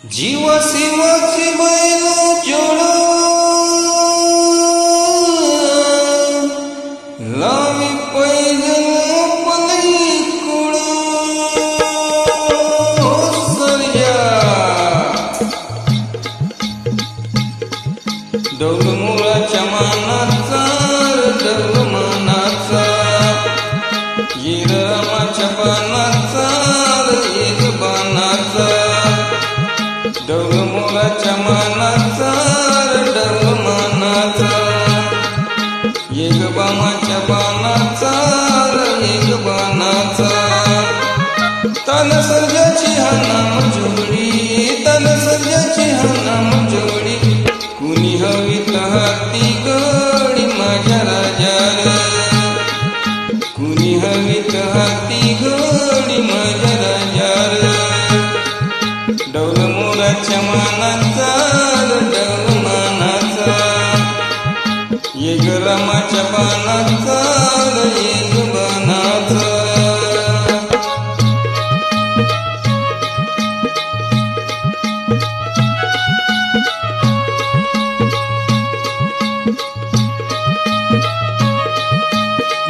जीव शिवाची बैल जोड लावी पैजन पलई कुळ सर्या डौल मुळाच्या मानाचा डौल मानाचा येर रामाच्या बाणाचा येर बाणाचा डौल मुळाच्या मानाचा डौल मानाचा येग बामाच्या बाणाचा येग बाणाचा तन सर्जाची हा नाम जोडी तन सर्जाची हा नाम जोडी कुणी हवी हाती गडी माझ्या राजाला कुणी हवी हाती गडी माझ्या राजाला डौल मुळाच्या मानाचा डौल मानाचा येग रामाच्या बाणाचा येग बाणाचा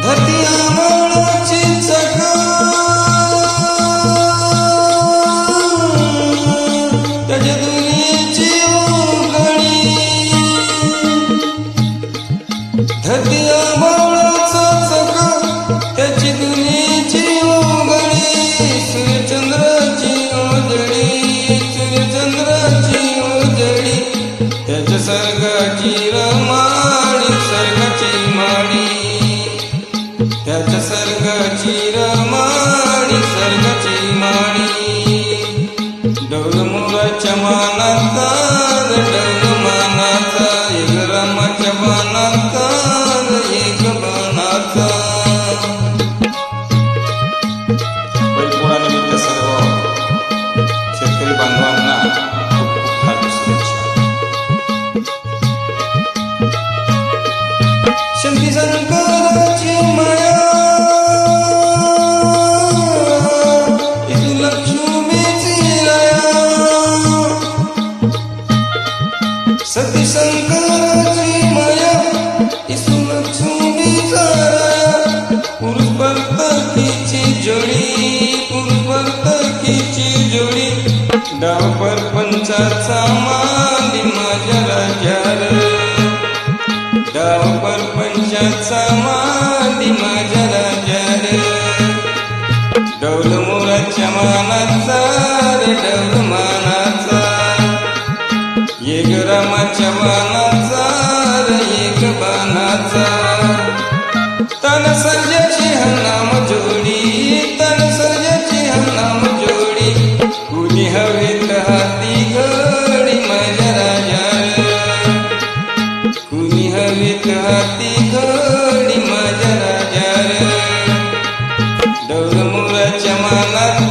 धरती आंबोळाची चक त्याच्या दुनीची उघडी धरती आंबोळाचा चक त्याची दुनीची उघडी सूर्यचंद्राची उजळी सूर्यचंद्राची उजळी त्याच्या सर्गाची रमाडी सर्गाची माडी त्याच्या सर्गाची रमाडी सर्गाची माडी डौल मुळाच्या मानाचा डौल मानाचा एक रामाच्या बाणाचा एक बाणाचा बैलपोळानिमित्त सर्व शेतकरी बांधवांना खूप खूप हार्दिक शुभेच्छा. शंकी शंकराची माया सती शंकराची माया इसू लक्ष्मीचा पुरुष परतकीची जोडी पुरुष परतकीची जोडी डाव परपंचाचा माली माझ्या राजाला डाव परपंचाचा माली माझ्या राजाला डौल मुळाच्या मानाचा रे डौल मानाचा येग रामाच्या बाणाचा येग बाणाचा तन सर्जाची हा नाम जोडी तन सर्जाची हा नाम जोडी कुणी हवेत हाती घडी माझ्या राजाला कुणी हवेत हाती घडी माझ्या राजाला डौल मुळाच्या मानाचा